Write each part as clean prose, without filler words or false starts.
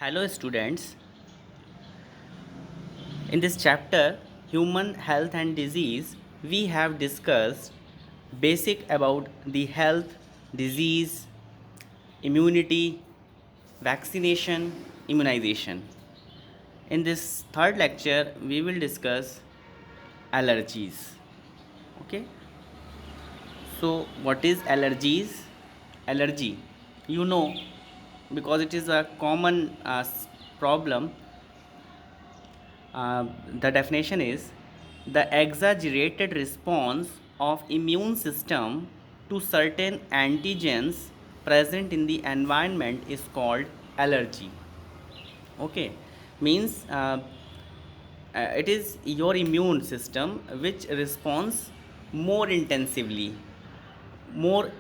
Hello, students. In this chapter, Human Health and Disease, we have discussed basic about the health, disease, immunity, vaccination, immunization. In this third lecture, we will discuss allergies. Okay. So, what is allergies? Allergy, you know, because it is a common problem. The definition is the exaggerated response of immune system to certain antigens present in the environment is called allergy. Okay, means it is your immune system which responds more intensively, more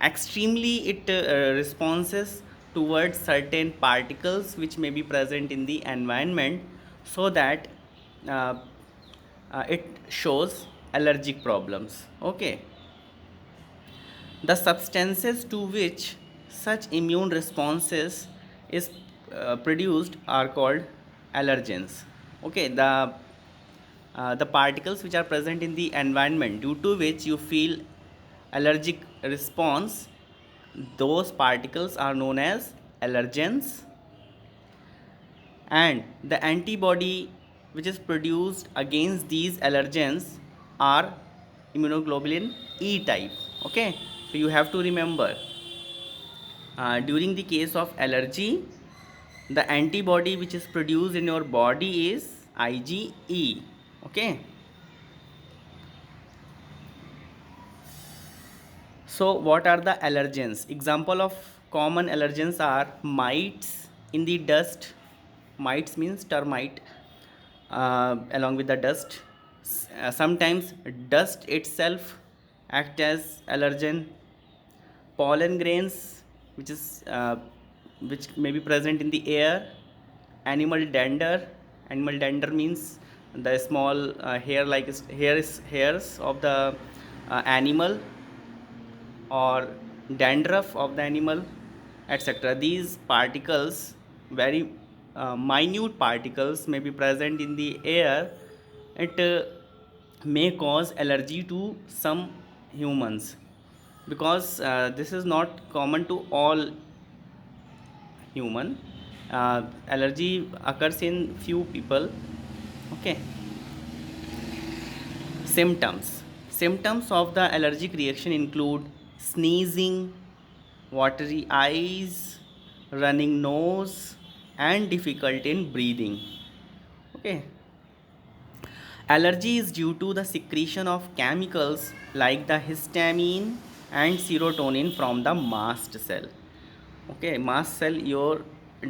extremely it responses towards certain particles which may be present in the environment, so that uh, it shows allergic problems. Okay, the substances to which such immune responses is produced are called allergens. Okay, the particles which are present in the environment due to which you feel allergic response, those particles are known as allergens, and the antibody which is produced against these allergens are immunoglobulin E type. Okay, so you have to remember, during the case of allergy, the antibody which is produced in your body is IgE. Okay, so what are the allergens? Example of common allergens are mites in the dust. Mites means termite, along with the dust. Sometimes dust itself act as allergen. Pollen grains, which may be present in the air. Animal dander. Animal dander means the small hair like hairs of the animal, or dandruff of the animal, etc. These particles, very minute particles, may be present in the air. It may cause allergy to some humans, because this is not common to all human. Allergy occurs in few people. Okay. Symptoms of the allergic reaction include sneezing, watery eyes, running nose, and difficulty in breathing. Okay, allergy is due to the secretion of chemicals like the histamine and serotonin from the mast cell. Okay, mast cell, your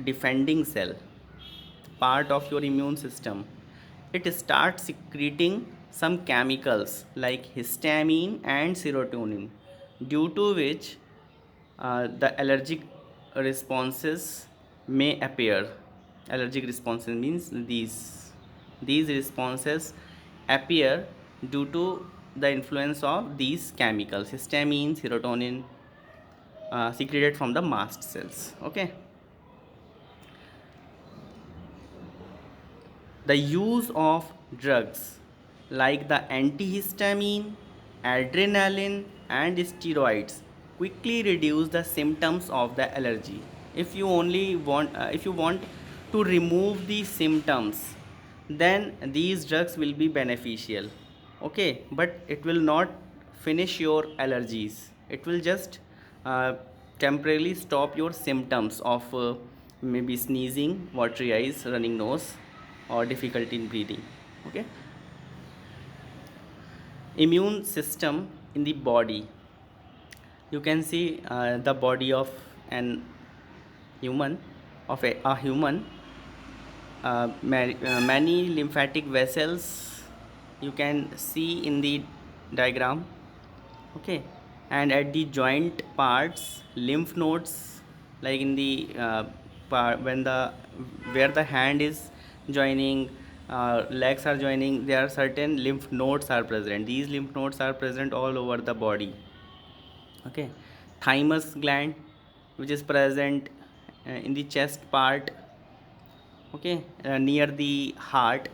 defending cell, part of your immune system. It starts secreting some chemicals like histamine and serotonin, due to which the allergic responses may appear. Allergic responses means these responses appear due to the influence of these chemicals, histamine, serotonin, secreted from the mast cells. Okay, the use of drugs like the antihistamine, adrenaline, and steroids quickly reduce the symptoms of the allergy. If you want to remove the symptoms, then these drugs will be beneficial. Okay, but it will not finish your allergies. It will just uh, temporarily stop your symptoms of maybe sneezing, watery eyes, running nose, or difficulty in breathing. Okay, immune system in the body. You can see the body of an human, of a human, many lymphatic vessels you can see in the diagram. Okay, and at the joint parts, lymph nodes, like in the when the where the hand is joining, legs are joining, there are certain lymph nodes are present. These lymph nodes are present all over the body. Okay, thymus gland, which is present in the chest part. okay, near the heart.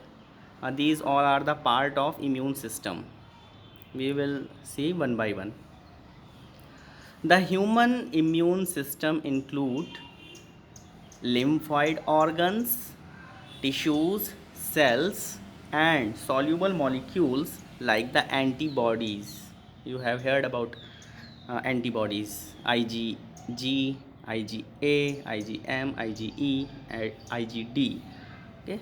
These all are the part of immune system. We will see one by one. The human immune system include lymphoid organs, tissues, cells, and soluble molecules like the antibodies. You have heard about antibodies IgG, IgA, IgM, IgE, and IgD. Okay.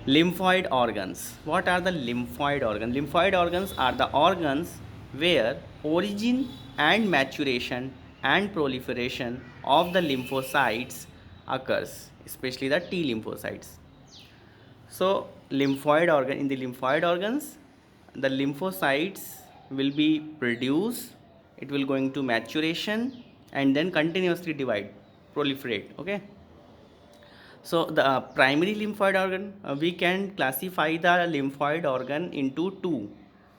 Lymphoid organs. What are the lymphoid organs? Lymphoid organs are the organs where origin and maturation and proliferation of the lymphocytes occurs, especially the T lymphocytes. So, lymphoid organ in the lymphoid organs, the lymphocytes will be produced. It will going to maturation and then continuously divide, proliferate. Okay. So the primary lymphoid organ, we can classify the lymphoid organ into two.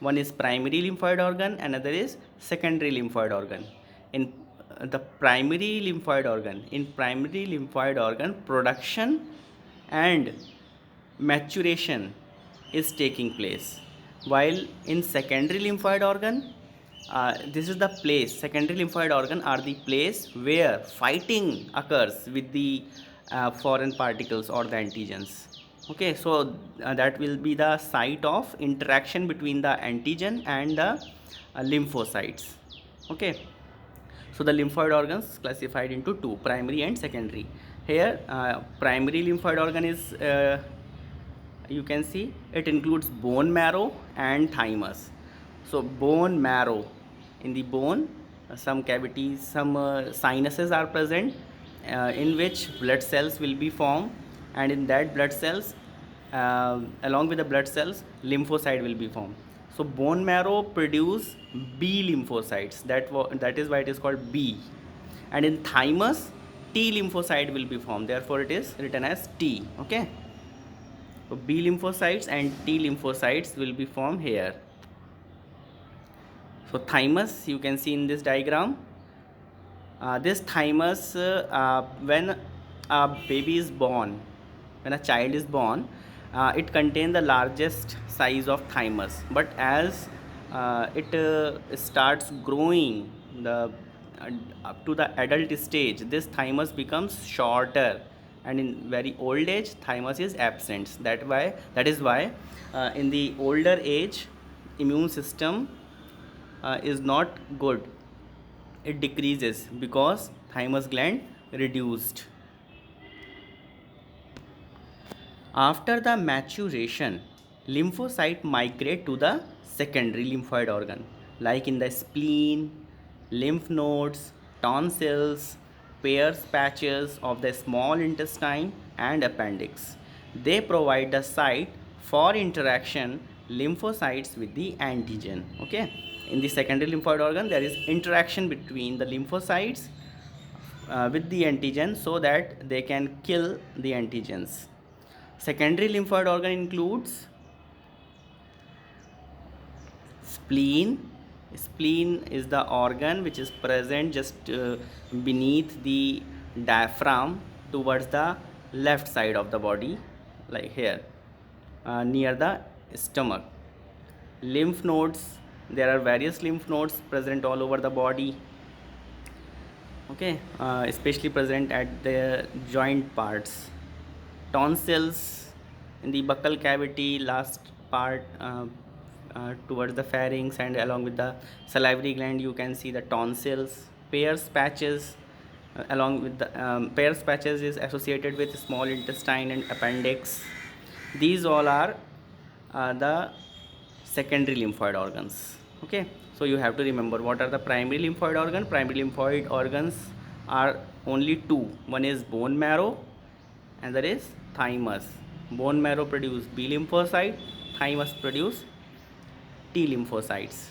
One is primary lymphoid organ, another is secondary lymphoid organ. In primary lymphoid organ, production and maturation is taking place, while in secondary lymphoid organ, this is the place, secondary lymphoid organ are the place where fighting occurs with the foreign particles or the antigens. Okay, so that will be the site of interaction between the antigen and the lymphocytes. Okay, so the lymphoid organs classified into two, primary and secondary. Here primary lymphoid organ is you can see it includes bone marrow and thymus. So bone marrow, in the bone some cavities, some sinuses are present, in which blood cells will be formed, and in that blood cells, along with the blood cells, lymphocyte will be formed. So bone marrow produce B lymphocytes, that is why it is called B. And in thymus, T lymphocyte will be formed, therefore it is written as T. Okay, so B lymphocytes and T lymphocytes will be formed here. So thymus, you can see in this diagram. This thymus, when a baby is born, when a child is born, it contains the largest size of thymus. But as it starts growing up to the adult stage, this thymus becomes shorter, and in very old age, thymus is absent. That is why in the older age, immune system is not good, it decreases because thymus gland reduced. After the maturation, lymphocyte migrate to the secondary lymphoid organ, like in the spleen, lymph nodes, tonsils, Peyer's patches of the small intestine and appendix. They provide the site for interaction lymphocytes with the antigen. Okay, in the secondary lymphoid organ, there is interaction between the lymphocytes with the antigen so that they can kill the antigens. Secondary lymphoid organ includes spleen. Spleen is the organ which is present just beneath the diaphragm towards the left side of the body, like here, near the stomach. Lymph nodes, there are various lymph nodes present all over the body. Okay, especially present at the joint parts. Tonsils in the buccal cavity, last part, towards the pharynx, and along with the salivary gland, you can see the tonsils. Peyer's patches, along with the Peyer's patches is associated with small intestine and appendix. These all are the secondary lymphoid organs. Okay, so you have to remember what are the primary lymphoid organ. Primary lymphoid organs are only two. One is bone marrow, and that is thymus. Bone marrow produce B lymphocyte, thymus produce T lymphocytes.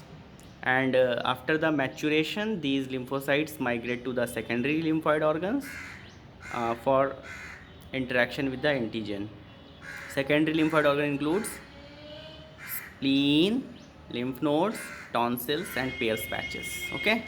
And after the maturation, these lymphocytes migrate to the secondary lymphoid organs for interaction with the antigen. Secondary lymphoid organ includes spleen, lymph nodes, tonsils, and Peyer's patches. Okay.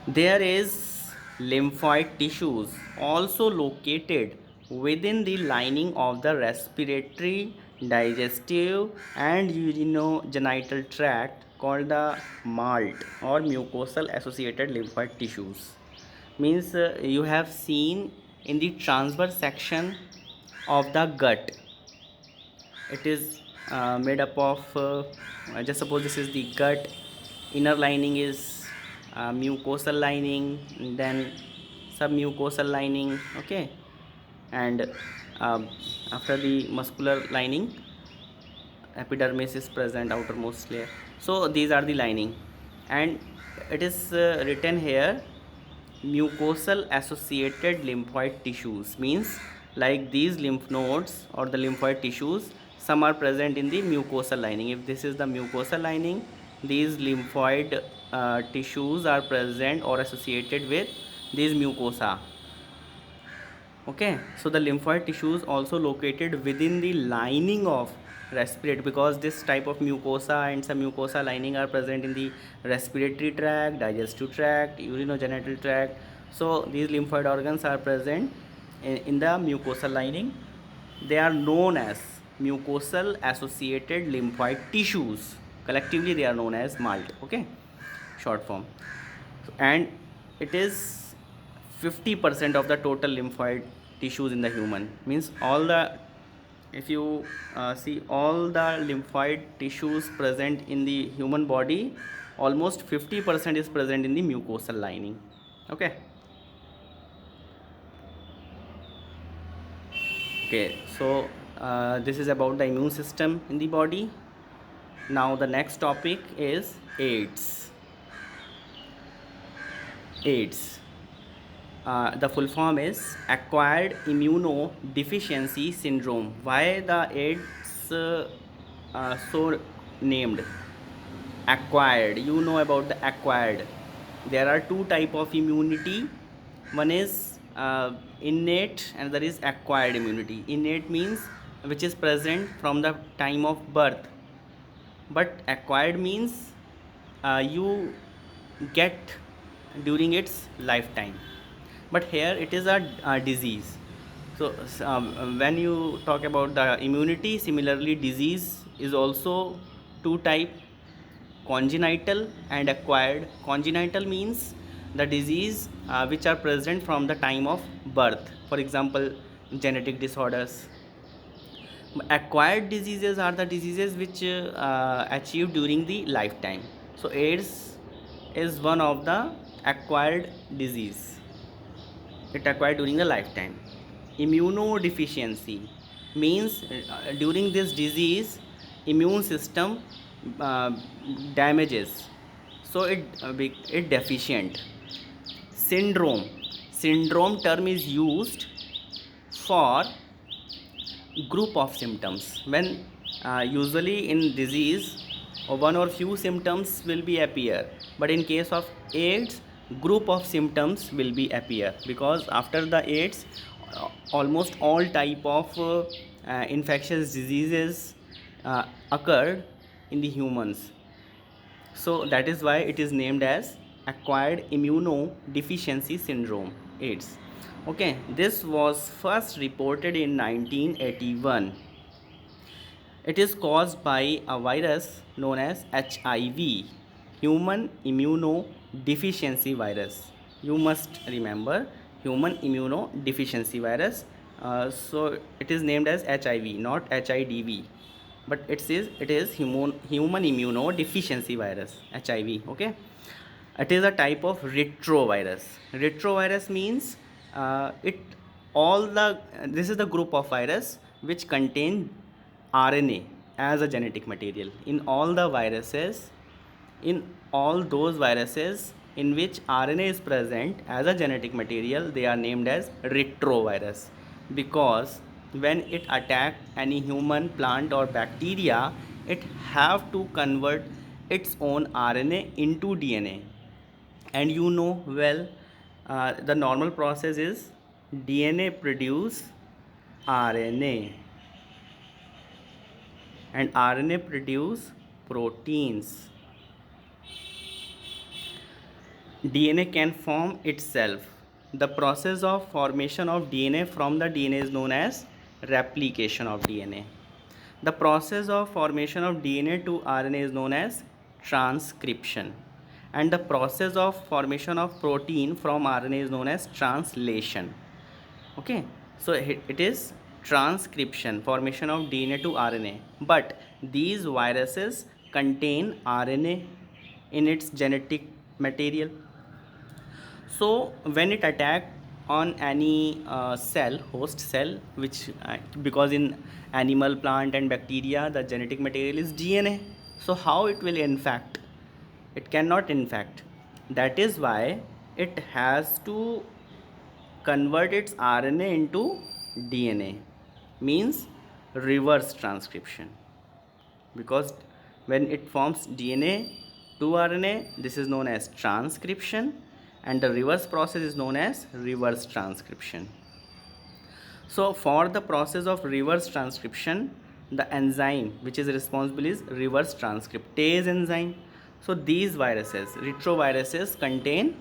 There is lymphoid tissues also located within the lining of the respiratory, digestive and urinogenital tract called the MALT or mucosal associated lymphoid tissues. Means you have seen in the transverse section of the gut, it is made up of just suppose this is the gut, inner lining is mucosal lining, then submucosal lining, okay, and um, after the muscular lining epidermis is present, outermost layer. So these are the lining, and it is written here mucosal associated lymphoid tissues, means like these lymph nodes or the lymphoid tissues, some are present in the mucosal lining. If this is the mucosal lining, these lymphoid tissues are present or associated with these mucosa. Okay, so the lymphoid tissues also located within the lining of respiratory, because this type of mucosa and some mucosa lining are present in the respiratory tract, digestive tract, urinogenital tract. So these lymphoid organs are present in the mucosal lining. They are known as mucosal associated lymphoid tissues. Collectively they are known as MALT, okay, short form. And it is 50% of the total lymphoid tissues in the human, means all the, if you see all the lymphoid tissues present in the human body, almost 50% is present in the mucosal lining. Okay, so this is about the immune system in the body. Now the next topic is AIDS. The full form is acquired immunodeficiency syndrome. Why the AIDS so named? Acquired. You know about the acquired. There are two type of immunity. One is innate and there is acquired immunity. Innate means which is present from the time of birth, but acquired means you get during its lifetime. But here it is a disease. So when you talk about the immunity, similarly disease is also two type, congenital and acquired. Congenital means the disease which are present from the time of birth, for example genetic disorders. Acquired diseases are the diseases which achieved during the lifetime. So AIDS is one of the acquired disease, it acquired during the lifetime. Immunodeficiency means during this disease immune system uh, damages, so it deficient. Syndrome term is used for group of symptoms when usually in disease one or few symptoms will be appear, but in case of AIDS group of symptoms will be appear, because after the AIDS almost all type of infectious diseases occurred in the humans. So that is why it is named as acquired immunodeficiency syndrome, AIDS. Okay, this was first reported in 1981. It is caused by a virus known as HIV, human immunodeficiency virus. You must remember human immunodeficiency virus. So it is named as HIV, not HIDV, but it is human immunodeficiency virus, HIV. Okay, it is a type of retrovirus. Retrovirus means it all the this is the group of virus which contain RNA as a genetic material. In all the viruses, in all those viruses in which RNA is present as a genetic material, they are named as retrovirus, because when it attack any human, plant or bacteria, it have to convert its own RNA into DNA. And you know well, the normal process is DNA produce RNA and RNA produce proteins. DNA can form itself The process of formation of DNA from the DNA is known as replication of DNA. The process of formation of DNA to RNA is known as transcription. And the process of formation of protein from RNA is known as translation. Okay, so it is transcription, formation of DNA to RNA. But these viruses contain RNA in its genetic material. So when it attack on any cell, host cell, which because in animal, plant and bacteria the genetic material is DNA, so how it will infect? It cannot infect. That is why it has to convert its RNA into DNA, means reverse transcription. Because when it forms DNA to RNA, this is known as transcription, and the reverse process is known as reverse transcription. So for the process of reverse transcription, the enzyme which is responsible is reverse transcriptase enzyme. So these viruses, retroviruses, contain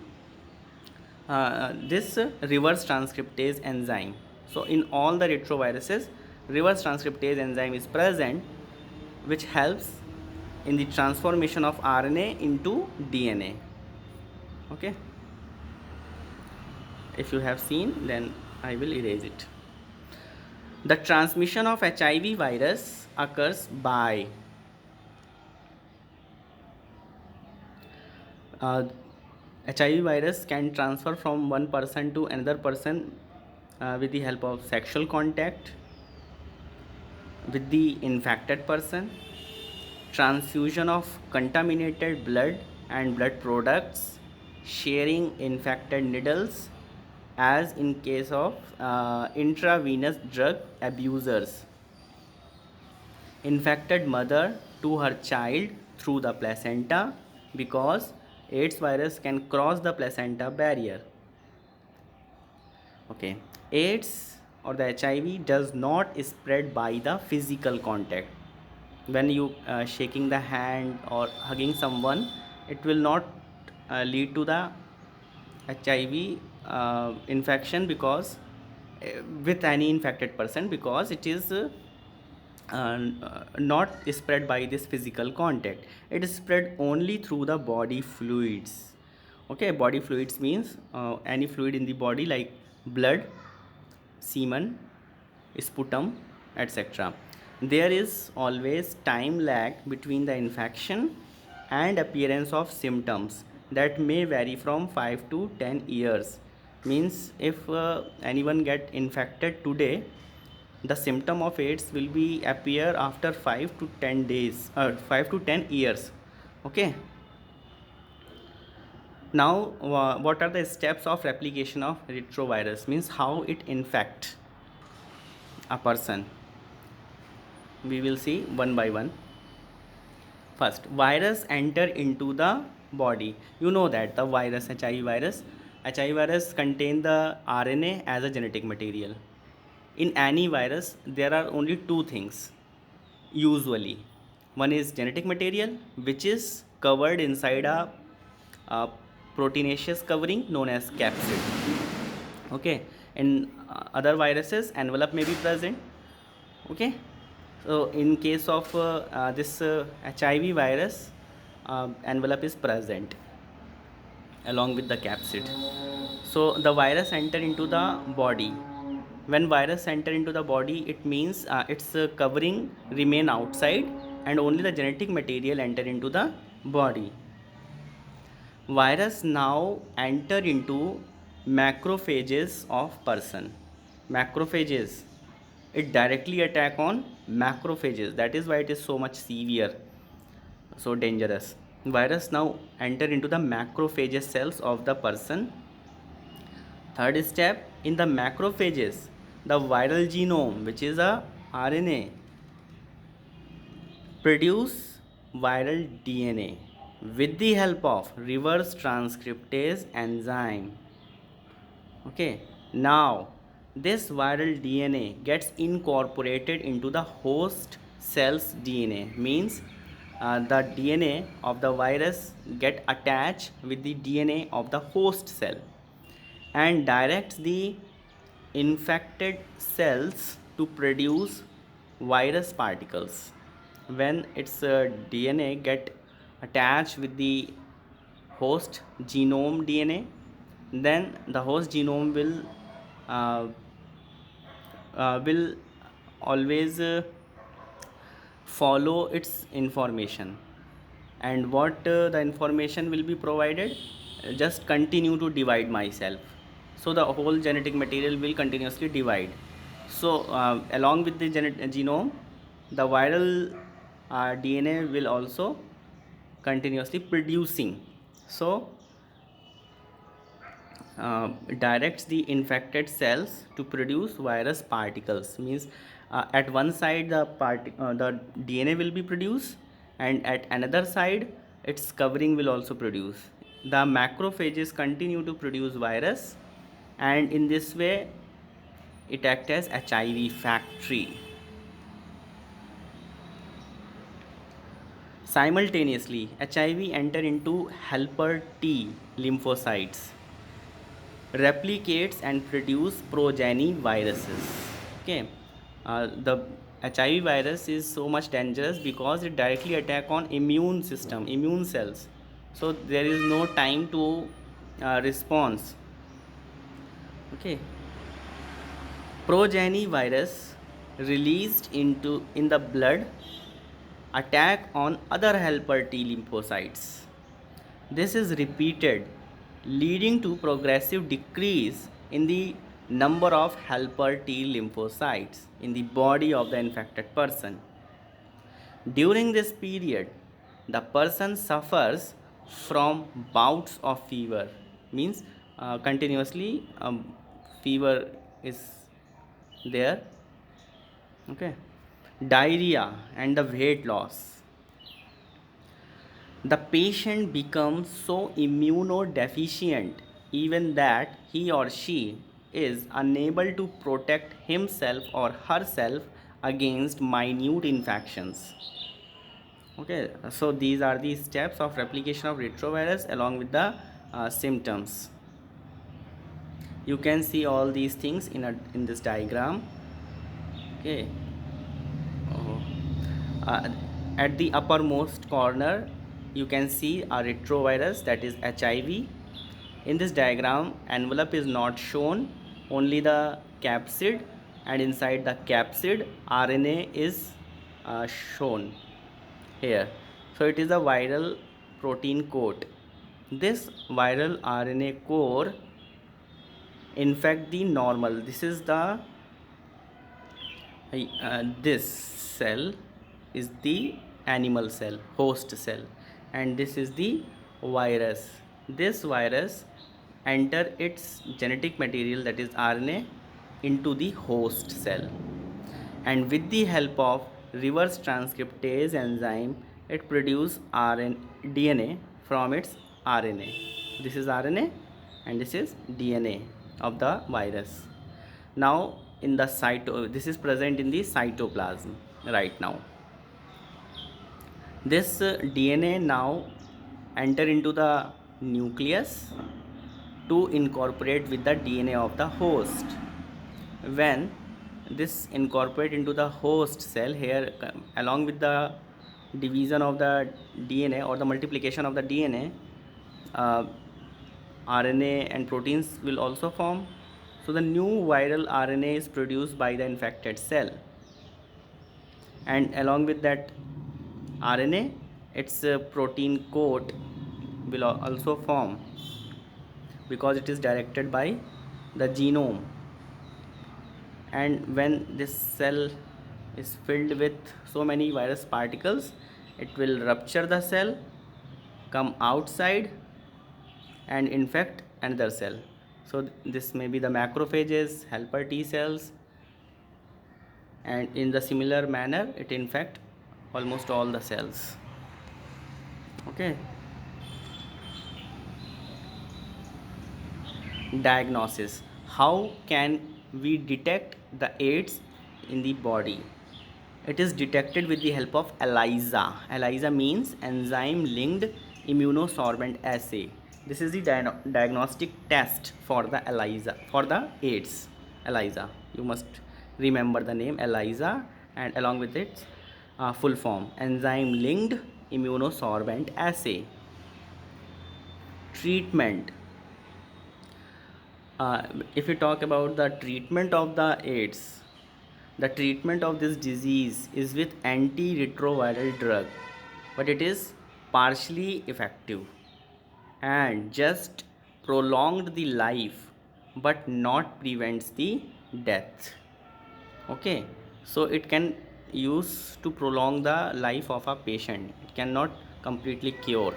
this reverse transcriptase enzyme. So in all the retroviruses, reverse transcriptase enzyme is present, which helps in the transformation of RNA into DNA. Okay, if you have seen, then I will erase it. The transmission of HIV virus occurs by HIV virus can transfer from one person to another person with the help of sexual contact with the infected person, transfusion of contaminated blood and blood products, sharing infected needles, as in case of intravenous drug abusers, infected mother to her child through the placenta, because AIDS virus can cross the placenta barrier. Okay, AIDS or the HIV does not spread by the physical contact. When you shaking the hand or hugging someone, it will not lead to the HIV infection, because with any infected person, because it is not spread by this physical contact. It is spread only through the body fluids. Okay, body fluids means any fluid in the body like blood, semen, sputum, etc. There is always time lag between the infection and appearance of symptoms that may vary from 5 to 10 years. Means if anyone get infected today, the symptom of AIDS will be appear after 5 to 10 days, 5 to 10 years. Okay. Now what are the steps of replication of retrovirus, means how it infect a person? We will see one by one. First, virus enter into the body. You know that the virus, HIV virus contain the RNA as a genetic material. In any virus, there are only two things usually. One is genetic material, which is covered inside a proteinaceous covering known as capsid. Okay, in other viruses, envelope may be present. Okay, so in case of this HIV virus, envelope is present along with the capsid. So the virus enter into the body. When virus enter into the body, it means its covering remain outside and only the genetic material enter into the body. Virus now enter into macrophages of person. Macrophages, it directly attack on macrophages. That is why it is so much severe, so dangerous. Virus now enter into the macrophages cells of the person. Third step, in the macrophages, the viral genome, which is a RNA, produce viral DNA with the help of reverse transcriptase enzyme. Okay, now this viral DNA gets incorporated into the host cell's DNA, means the DNA of the virus get attached with the DNA of the host cell, and directs the infected cells to produce virus particles. When its DNA get attached with the host genome DNA, then the host genome uh, will always follow its information. And what the information will be provided? Just continue to divide myself, so the whole genetic material will continuously divide. So along with the genome, the viral DNA will also continuously producing. So directs the infected cells to produce virus particles. Means at one side the DNA will be produced, and at another side its covering will also produce. The macrophages continue to produce virus, and in this way it acts as HIV factory. Simultaneously, HIV enter into helper T lymphocytes, replicates and produce progeny viruses. Okay, the HIV virus is so much dangerous because it directly attack on immune system, immune cells. So there is no time to response. Okay, progeny virus released into in the blood attack on other helper T lymphocytes. This is repeated, leading to progressive decrease in the number of helper T lymphocytes in the body of the infected person. During this period, the person suffers from bouts of fever, means continuously fever is there. Okay, diarrhea and the weight loss. The patient becomes so immunodeficient even that he or she is unable to protect himself or herself against minute infections. Okay, so these are the steps of replication of retrovirus along with the symptoms. You can see all these things in this diagram. Okay. Oh. Uh, at the uppermost corner you can see a retrovirus, that is HIV. In this diagram, envelope is not shown, only the capsid, and inside the capsid RNA is shown here. So it is a viral protein coat. This viral RNA core infect the normal. This is the this cell is the animal cell, host cell, and this is the virus. This virus enter its genetic material, that is RNA, into the host cell, and with the help of reverse transcriptase enzyme it produce DNA from its RNA. This is RNA and this is DNA of the virus. Now in the this is present in the cytoplasm right now. This DNA now enter into the nucleus to incorporate with the DNA of the host. When this incorporate into the host cell here, along with the division of the DNA or the multiplication of the DNA, RNA and proteins will also form. So the new viral RNA is produced by the infected cell, and along with that RNA, its protein coat will also form because it is directed by the genome. And when this cell is filled with so many virus particles, it will rupture the cell, come outside and infect another cell. So this may be the macrophages, helper T cells, and in the similar manner it infect almost all the cells. Okay. Diagnosis. How can we detect the AIDS in the body? It is detected with the help of ELISA. ELISA means enzyme linked immunosorbent assay. This is the diagnostic test for the ELISA, for the AIDS. ELISA. You must remember the name ELISA and along with its full form, enzyme linked immunosorbent assay. Treatment. If you talk about the treatment of the AIDS, the treatment of this disease is with antiretroviral drug, but it is partially effective and just prolonged the life but not prevents the death. Okay, so it can use to prolong the life of a patient, it cannot completely cure.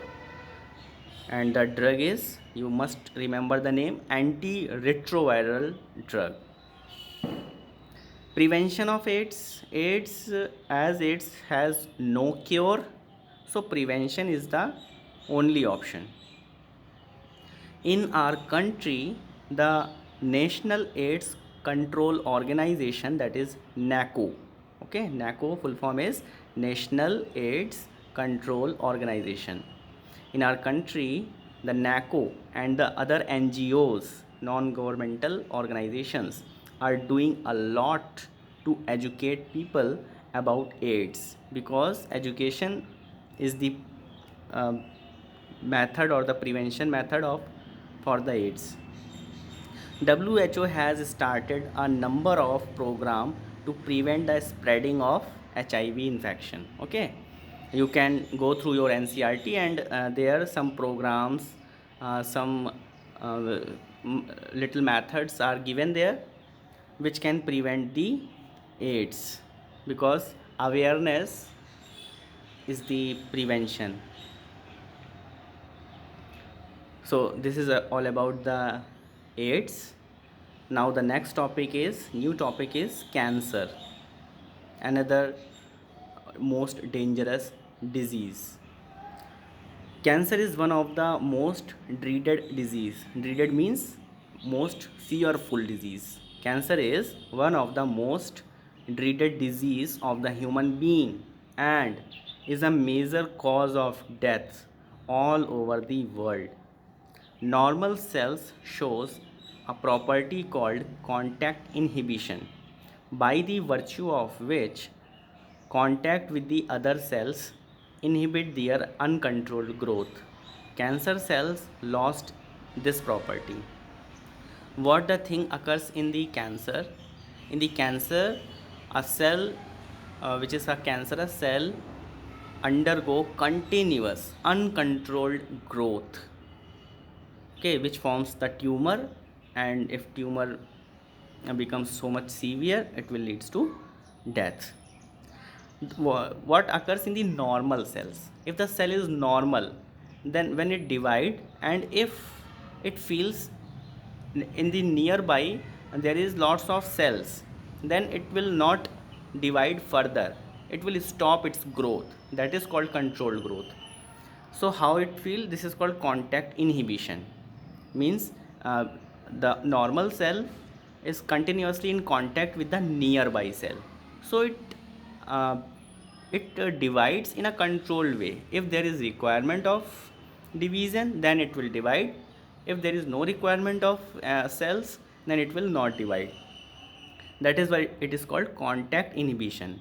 And the drug is, you must remember the name, antiretroviral drug. Prevention of AIDS, as AIDS has no cure, so prevention is the only option. In our country, the National AIDS Control Organization, that is NACO. Okay, NACO full form is National AIDS Control Organization. In our country, the NACO and the other NGOs, non-governmental organizations, are doing a lot to educate people about AIDS, because education is the uh, method or the prevention method of for the AIDS. WHO has started a number of programs to prevent the spreading of HIV infection. Okay, you can go through your NCRT and there are some programs, some little methods are given there which can prevent the AIDS, because awareness is the prevention. So this is all about the AIDS. Now the next topic is, new topic is cancer, another most dangerous disease. Cancer is one of the most dreaded disease. Dreaded means most fearful disease. Cancer is one of the most dreaded disease of the human being and is a major cause of death all over the world. Normal cells shows a property called contact inhibition, by the virtue of which contact with the other cells inhibit their uncontrolled growth. Cancer cells lost this property. What the thing occurs in the cancer? In the cancer, a cell which is a cancerous cell undergo continuous uncontrolled growth, okay, which forms the tumor, and if tumor becomes so much severe, it will leads to death. What occurs in the normal cells? If the cell is normal, then when it divide, and if it feels in the nearby there is lots of cells, then it will not divide further, it will stop its growth, that is called controlled growth. So how it feel? This is called contact inhibition. Means the normal cell is continuously in contact with the nearby cell, so uh, it divides in a controlled way. If there is requirement of division, then it will divide. If there is no requirement of cells, then it will not divide. That is why it is called contact inhibition.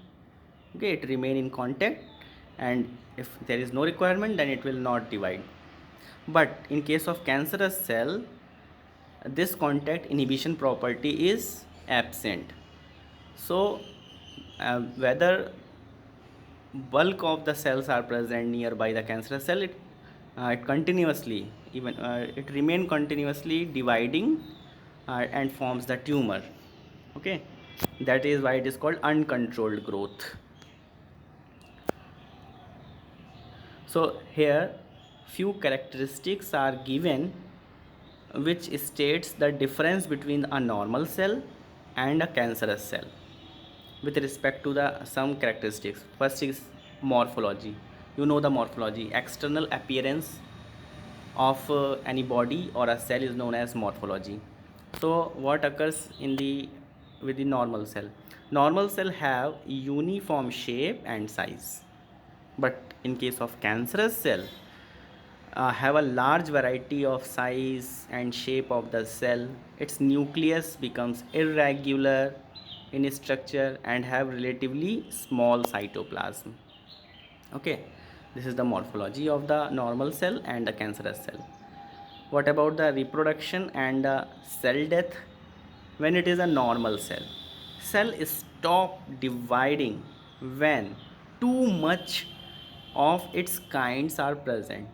Okay, it remain in contact, and if there is no requirement, then it will not divide. But in case of cancerous cell, this contact inhibition property is absent. So whether bulk of the cells are present nearby the cancerous cell, it continuously, even it remain continuously dividing and forms the tumor. Okay, that is why it is called uncontrolled growth. So here few characteristics are given which states the difference between a normal cell and a cancerous cell with respect to the some characteristics. First is morphology. You know the morphology, external appearance of any body or a cell is known as morphology. So what occurs in the with the normal cell? Normal cell have uniform shape and size, but in case of cancerous cell, have a large variety of size and shape of the cell. Its nucleus becomes irregular in structure and have relatively small cytoplasm. Okay, this is the morphology of the normal cell and the cancerous cell. What about the reproduction and the cell death? When it is a normal cell stop dividing when too much of its kinds are present.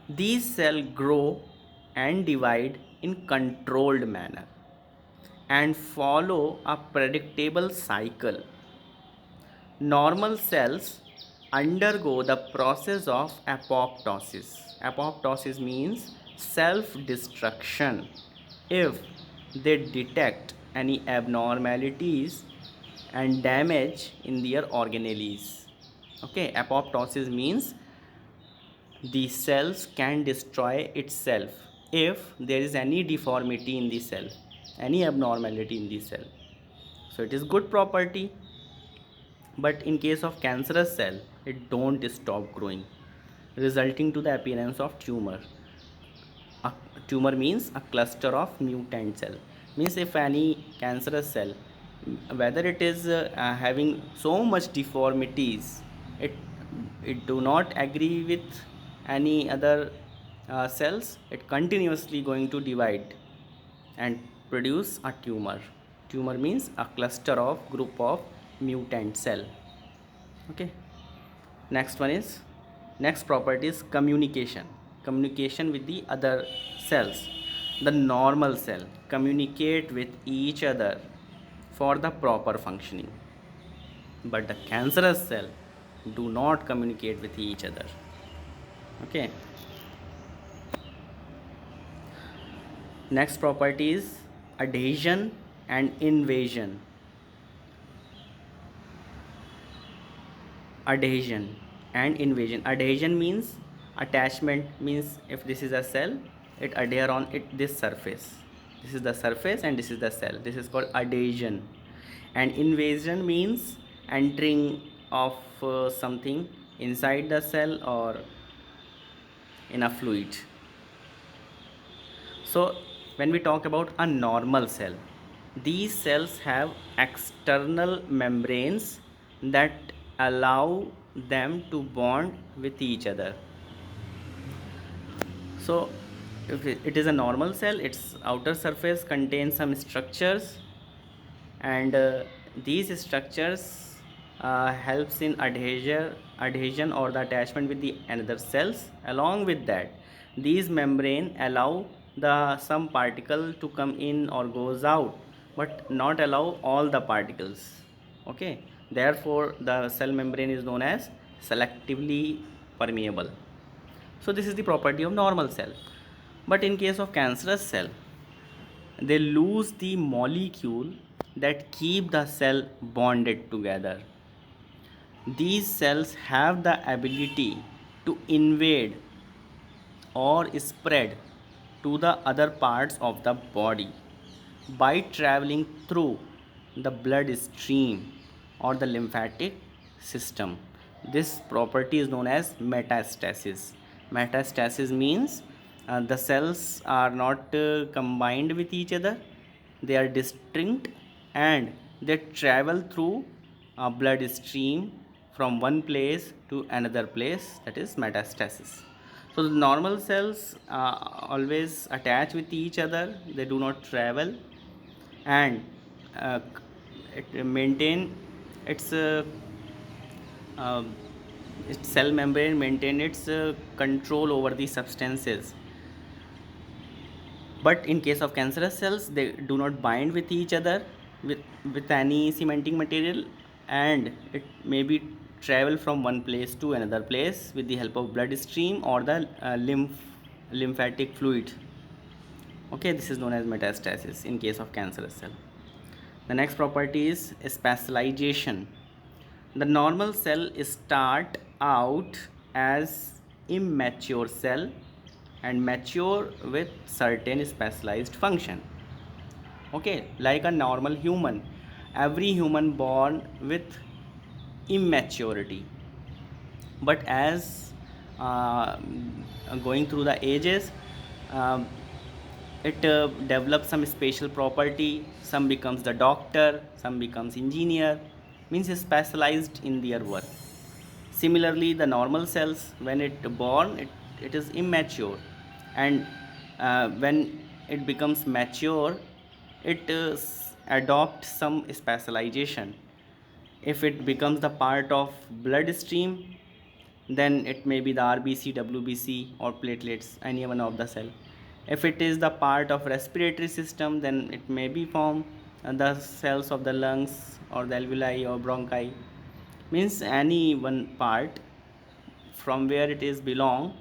These cells grow and divide in controlled manner and follow a predictable cycle. Normal cells undergo the process of apoptosis. Apoptosis means self destruction if they detect any abnormalities and damage in their organelles. Okay, apoptosis means the cells can destroy itself if there is any deformity in the cell, any abnormality in the cell. So it is good property, but in case of cancerous cell it don't stop growing, resulting to the appearance of tumor. A tumor means a cluster of mutant cell. Means if any cancerous cell, whether it is having so much deformities, it it do not agree with any other cells, it continuously going to divide and produce a tumor. Tumor means a cluster of group of mutant cell. Okay, next one is, next property is communication with the other cells. The normal cell communicate with each other for the proper functioning, but the cancerous cell do not communicate with each other. Okay, next property is adhesion and invasion. Adhesion and invasion. Adhesion means attachment, means if this is a cell, it adhere on it this surface. This is the surface and this is the cell. This is called adhesion. And invasion means entering of something inside the cell or in a fluid. So when we talk about a normal cell, these cells have external membranes that allow them to bond with each other. So if it is a normal cell, its outer surface contains some structures, and these structures helps in adhesion or the attachment with the another cells. Along with that, these membrane allow the some particle to come in or goes out, but not allow all the particles. Okay, therefore the cell membrane is known as selectively permeable. So this is the property of normal cell. But in case of cancerous cell, they lose the molecule that keep the cell bonded together. These cells have the ability to invade or spread to the other parts of the body by traveling through the blood stream or the lymphatic system. This property is known as metastasis. Metastasis means the cells are not combined with each other, they are distinct and they travel through a blood stream from one place to another place, that is metastasis. So the normal cells always attach with each other, they do not travel, and uh, it maintain its uh, its cell membrane maintain its control over the substances. But in case of cancerous cells, they do not bind with each other with, with any cementing material, and it may be travel from one place to another place with the help of blood stream or the lymphatic fluid. Okay, this is known as metastasis in case of cancerous cell. The next property is specialization. The normal cell start out as immature cell and mature with certain specialized function. Okay, like a normal human, every human born with immaturity, but as uh, going through the ages, um, it develops some special property. Some becomes the doctor, some becomes engineer, means specialized in their work. Similarly, the normal cells, when it born, it is immature, and when it becomes mature, it adopts some specialization. If it becomes the part of bloodstream, then it may be the RBC, WBC, or platelets, any one of the cell. If it is the part of respiratory system, then it may be from the cells of the lungs or the alveoli or bronchi, means any one part from where it is belong,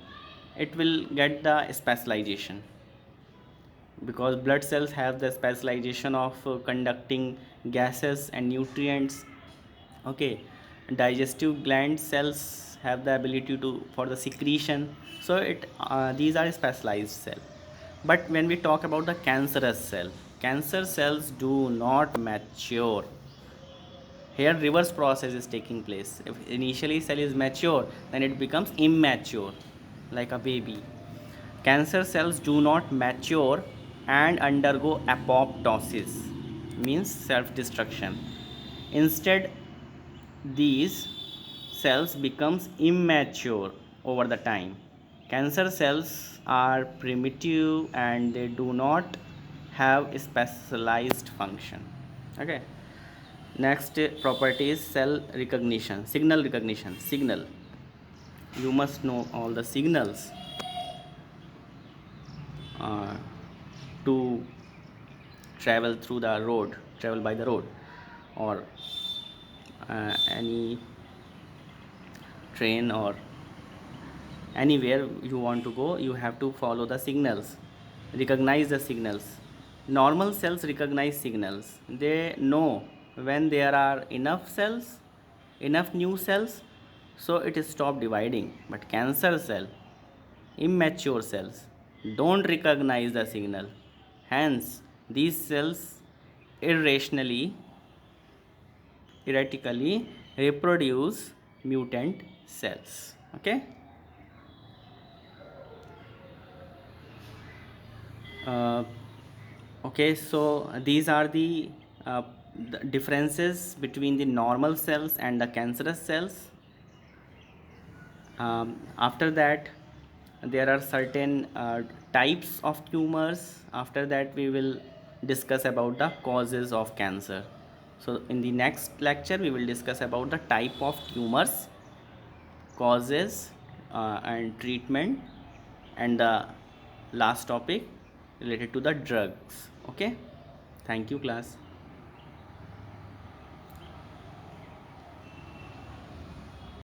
it will get the specialization, because blood cells have the specialization of conducting gases and nutrients. Okay, digestive gland cells have the ability to for the secretion. So it these are specialized cell. But when we talk about the cancerous cell, cancer cells do not mature. Here reverse process is taking place. If initially cell is mature, then it becomes immature, like a baby. Cancer cells do not mature and undergo apoptosis, means self destruction. Instead, these cells becomes immature over the time. Cancer cells are primitive and they do not have a specialized function. Okay, next property is cell recognition, signal recognition. Signal, you must know all the signals uh, to travel through the road, travel by the road, or any train, or anywhere you want to go, you have to follow the signals, recognize the signals. Normal cells recognize signals. They know when there are enough cells, enough new cells, so it is stop dividing. But cancer cell, immature cells, don't recognize the signal. Hence these cells irrationally, erratically reproduce mutant cells. Okay. uh, okay, so these are the differences between the normal cells and the cancerous cells. After that, there are certain types of tumors. After that, we will discuss about the causes of cancer. So in the next lecture, we will discuss about the type of tumors, causes, and treatment, and the last topic related to the drugs. Okay, thank you class.